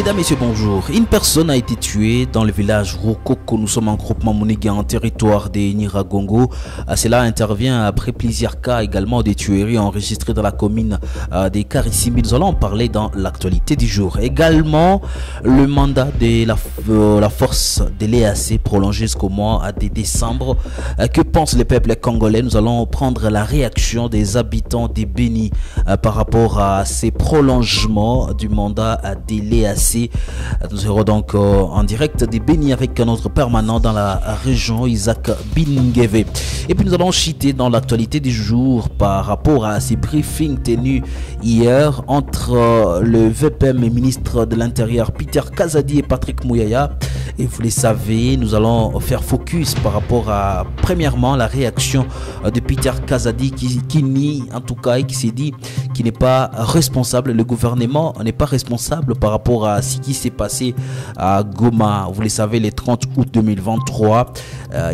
Mesdames, Messieurs, bonjour. Une personne a été tuée dans le village Rokoko. Nous sommes en groupement Monégui en territoire des Nyiragongo. Cela intervient après plusieurs cas également de tueries enregistrées dans la commune des Karissimbi. Nous allons en parler dans l'actualité du jour. Également, le mandat de la force de l'EAC prolongé jusqu'au mois de décembre. Que pensent les peuples congolais? Nous allons prendre la réaction des habitants des Béni par rapport à ces prolongements du mandat de l'EAC. Nous serons donc en direct des Béni avec notre permanent dans la région, Isaac Bingeve. Et puis nous allons chiter dans l'actualité du jour par rapport à ces briefings tenus hier entre le VPM et ministre de l'Intérieur Peter Kazadi et Patrick Mouyaya. Et vous le savez, nous allons faire focus par rapport à premièrement la réaction de Peter Kazadi qui nie en tout cas et qui s'est dit qu'il n'est pas responsable, le gouvernement n'est pas responsable par rapport à ce qui s'est passé à Goma, vous le savez, le 30 août 2023.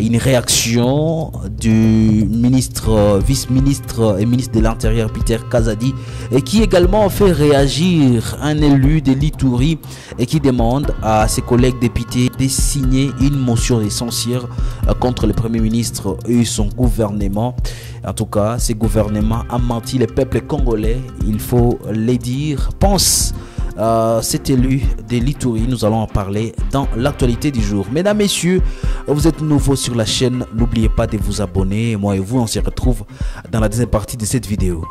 Une réaction du ministre, vice-ministre et ministre de l'Intérieur Peter Kazadi et qui également fait réagir un élu de l'Ituri et qui demande à ses collègues députés de signer une motion de censure contre le Premier ministre et son gouvernement. En tout cas, ce gouvernement a menti les peuples congolais, il faut le dire. Pense cet élu de l'Ituri, nous allons en parler dans l'actualité du jour. Mesdames, Messieurs, vous êtes nouveaux sur la chaîne, n'oubliez pas de vous abonner. Moi et vous, on se retrouve dans la deuxième partie de cette vidéo.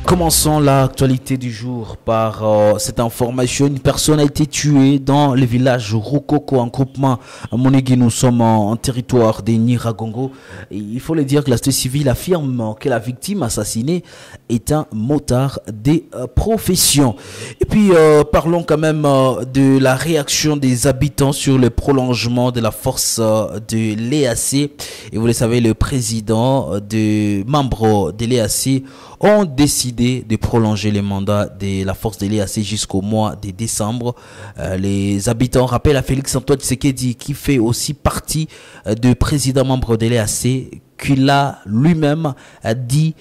Commençons l'actualité du jour par cette information. Une personne a été tuée dans le village Rokoko en groupement Monégui. Nous sommes en territoire des Nyiragongo. Il faut le dire que la société civile affirme que la victime assassinée est un motard des professions. Et puis parlons quand même de la réaction des habitants sur le prolongement de la force de l'EAC. Et vous le savez, le président des membres de l'EAC ont décidé de prolonger les mandats de la force de l'EAC jusqu'au mois de décembre. Les habitants rappellent à Félix Antoine Tshisekedi, qui fait aussi partie de président membre de l'EAC, qu'il a lui-même dit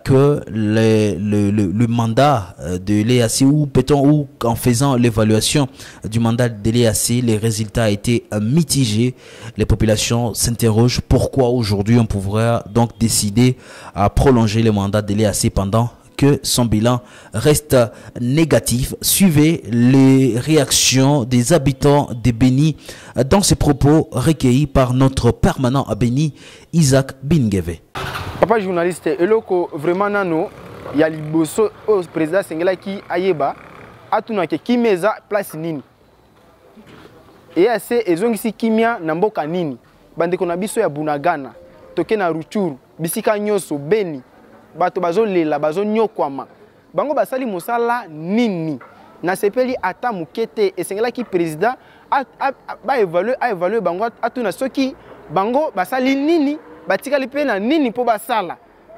que le mandat de l'EAC, ou en faisant l'évaluation du mandat de l'EAC, les résultats étaient mitigés. Les populations s'interrogent pourquoi aujourd'hui on pourrait donc décider à prolonger le mandat de l'EAC pendant que son bilan reste négatif. Suivez les réactions des habitants de Béni dans ces propos recueillis par notre permanent à Béni, Isaac Bingeve. Papa journaliste, eloko vraiment nano, il y a liboso au président Sengela qui ayeba atuna ke kimeza place nini. Et assez ezongisi kimia na mboka nini. Bandeko na biso ya Bunagana, toke na Ruchuru, bisika nyoso Beni. Bato bazo lela bazo nyokwama bango basali mosala nini na sepeli ata mukete esengela ki président ba évaluer bango atuna soki bango basali nini batikali pe na nini po basala.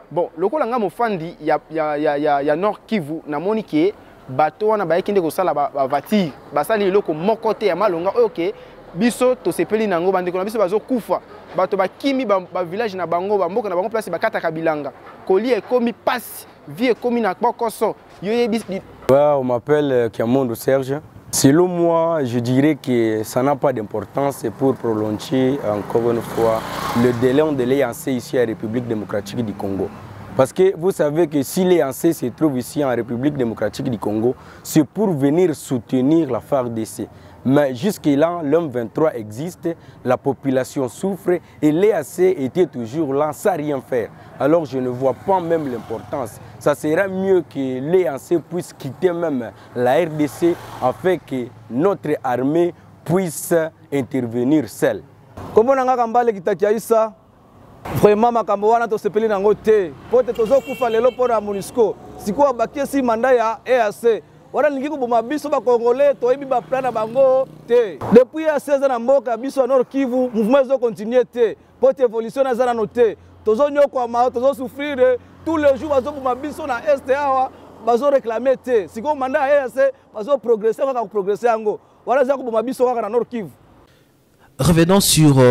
Bon lokola nga mofandi ya Nord Kivu na monike bato wana bayekinde ko sala ba vatir basali loko mokote ya malonga OK biso to sepeli nango bandeko na biso bazo kufa bato bakimi ba village na bango ba mboka na bango place bakata kabilanga koli ekomi passe vie ekomi na bokoso yoyebi. On m'appelle Kiamondo Serge. Selon moi, je dirais que ça n'a pas d'importance pour prolonger encore une fois le délai de l'EAC ici en République démocratique du Congo. Parce que vous savez que si l'EAC se trouve ici en République démocratique du Congo, c'est pour venir soutenir la FARDC. Mais jusque-là, l'homme 23 existe, la population souffre et l'EAC était toujours là sans rien faire. Alors je ne vois pas même l'importance. Ça serait mieux que l'EAC puisse quitter même la RDC afin que notre armée puisse intervenir seule. Comment on a gambale kitakiaisa? Vraiment makambo wana to sepeli nango te. Pote tozo kufa lelo pona MONUSCO. Sikuwa bakie si manda ya EAC. Wana lingi kuboma biso ba Congolais to yebi ba plana bango te. Depuis ya 16 ans na mboka biso à Nord Kivu, mouvement zo continuer te. Pote évolution na zana noté. Tozo nyokwa ma tozo souffrir tous les jours bazo boma biso na STA bazo réclamer te. Siko manda ya EAC bazo progresser ka progresser yango. Wana za kuboma biso ka na Nord Kivu. Revenons sur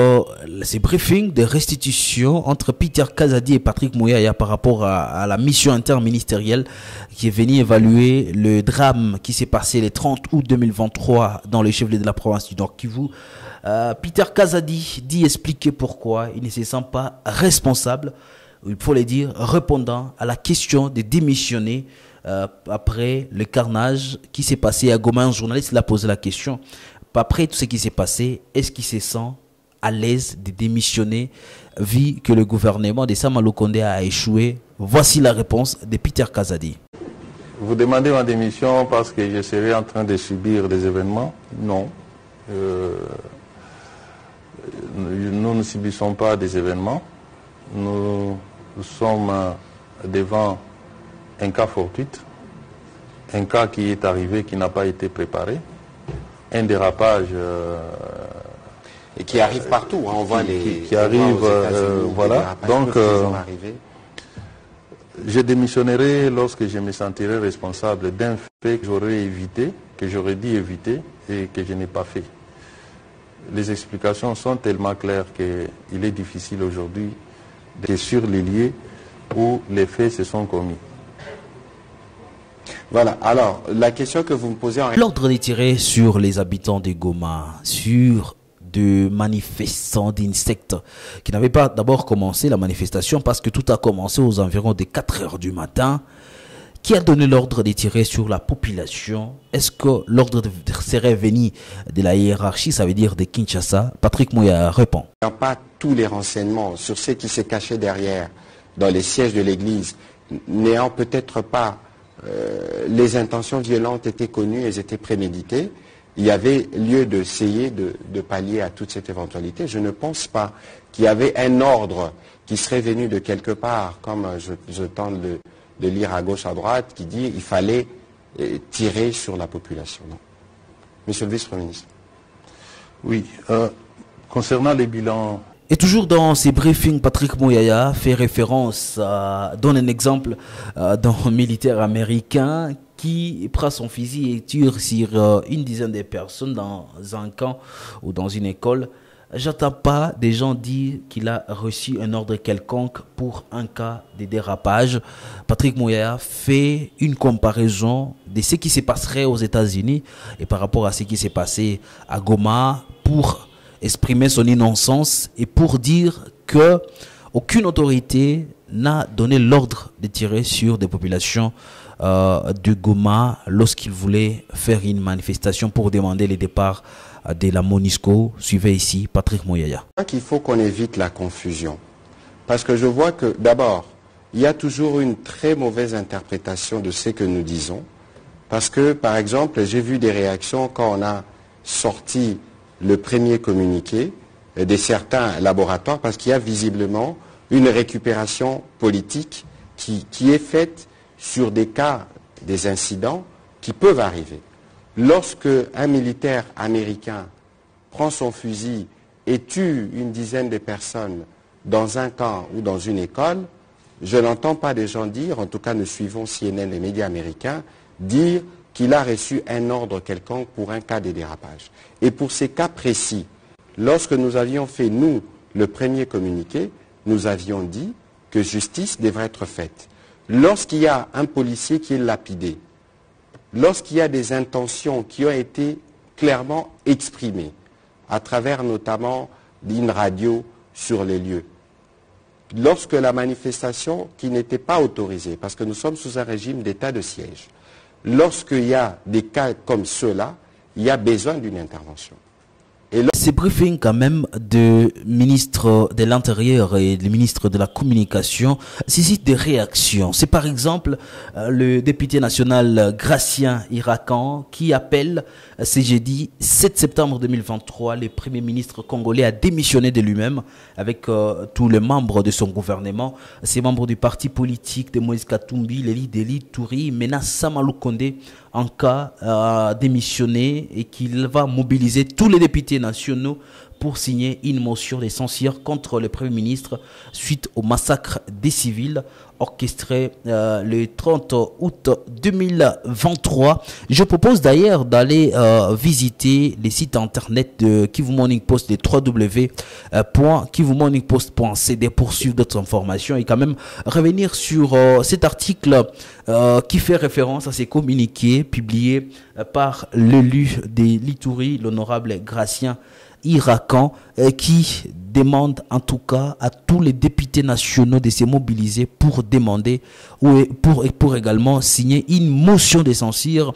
ces briefings de restitution entre Peter Kazadi et Patrick Mouyaya par rapport à la mission interministérielle qui est venue évaluer le drame qui s'est passé le 30 août 2023 dans le chef-lieu de la province du Nord Kivu. Peter Kazadi dit expliquer pourquoi il ne se sent pas responsable, il faut le dire, répondant à la question de démissionner après le carnage qui s'est passé à Goma. Un journaliste l'a posé la question. Après tout ce qui s'est passé, est-ce qu'il se sent à l'aise de démissionner vu que le gouvernement de Sama Lukonde a échoué? Voici la réponse de Peter Kazadi. Vous demandez ma démission parce que je serais en train de subir des événements? Non. Nous ne subissons pas des événements. Nous sommes devant un cas fortuit, un cas qui est arrivé, qui n'a pas été préparé. Un dérapage et qui arrive partout, hein, on voit qui arrive, voilà. Donc, je démissionnerai lorsque je me sentirai responsable d'un fait que j'aurais évité, que j'aurais dû éviter et que je n'ai pas fait. Les explications sont tellement claires qu'il est difficile aujourd'hui d'être sur les lieux où les faits se sont commis. Voilà, alors la question que vous me posez en... L'ordre de tirer sur les habitants de Goma, sur de manifestants d'insectes qui n'avaient pas d'abord commencé la manifestation parce que tout a commencé aux environs de 4 heures du matin. Qui a donné l'ordre de tirer sur la population? Est-ce que l'ordre serait venu de la hiérarchie, ça veut dire de Kinshasa? Patrick Mouyaya répond. Il n'y a pas tous les renseignements sur ce qui s'est caché derrière, dans les sièges de l'église, n'ayant peut-être pas les intentions violentes étaient connues, elles étaient préméditées. Il y avait lieu d'essayer de pallier à toute cette éventualité. Je ne pense pas qu'il y avait un ordre qui serait venu de quelque part, comme je tente de lire à gauche, à droite, qui dit qu'il fallait tirer sur la population. Non. Monsieur le vice-premier ministre. Oui, concernant les bilans... Et toujours dans ces briefings, Patrick Mouyaya fait référence, donne un exemple d'un militaire américain qui prend son fusil et tire sur une dizaine de personnes dans un camp ou dans une école. J'entends pas des gens dire qu'il a reçu un ordre quelconque pour un cas de dérapage. Patrick Mouyaya fait une comparaison de ce qui se passerait aux États-Unis et par rapport à ce qui s'est passé à Goma pour exprimer son innocence et pour dire que aucune autorité n'a donné l'ordre de tirer sur des populations de Goma lorsqu'il voulait faire une manifestation pour demander le départ de la MONUSCO. Suivez ici Patrick Mouyaya. Il faut qu'on évite la confusion parce que je vois que d'abord il y a toujours une très mauvaise interprétation de ce que nous disons parce que par exemple j'ai vu des réactions quand on a sorti le premier communiqué de certains laboratoires parce qu'il y a visiblement une récupération politique qui est faite sur des cas, des incidents qui peuvent arriver. Lorsque un militaire américain prend son fusil et tue une dizaine de personnes dans un camp ou dans une école, je n'entends pas des gens dire, en tout cas nous suivons CNN, les médias américains, dire qu'il a reçu un ordre quelconque pour un cas de dérapage. Et pour ces cas précis, lorsque nous avions fait, nous, le premier communiqué, nous avions dit que justice devrait être faite. Lorsqu'il y a un policier qui est lapidé, lorsqu'il y a des intentions qui ont été clairement exprimées, à travers notamment d'une radio sur les lieux, lorsque la manifestation qui n'était pas autorisée, parce que nous sommes sous un régime d'état de siège, lorsqu'il y a des cas comme ceux-là, il y a besoin d'une intervention. Ces briefings quand même de ministre de l'Intérieur et du ministre de la Communication suscitent des réactions. C'est par exemple le député national Gratien Irakan qui appelle ce jeudi 7 septembre 2023 le premier ministre congolais à démissionner de lui-même avec tous les membres de son gouvernement. Ces membres du parti politique de Moïse Katumbi, Leli Deli Touri, menacent Sama Lukonde en cas démissionner et qu'il va mobiliser tous les députés nationaux pour signer une motion de censure contre le Premier ministre suite au massacre des civils orchestré le 30 août 2023. Je propose d'ailleurs d'aller visiter les sites internet de Kivu Morning Post, de www.kivumorningpost.cd pour suivre d'autres informations et quand même revenir sur cet article qui fait référence à ces communiqués publiés par l'élu de l'Ituri, l'honorable Gratien Irakan, qui demande en tout cas à tous les députés nationaux de se mobiliser pour demander ou pour également signer une motion de censure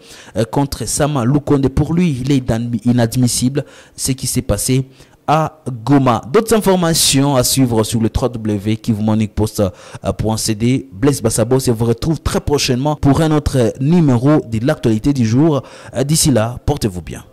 contre Sama Lukonde. Pour lui, il est inadmissible ce qui s'est passé à Goma. D'autres informations à suivre sur le www.kivumorningpost.cd. Blaise Bassabo se vous retrouve très prochainement pour un autre numéro de l'actualité du jour. D'ici là, portez-vous bien.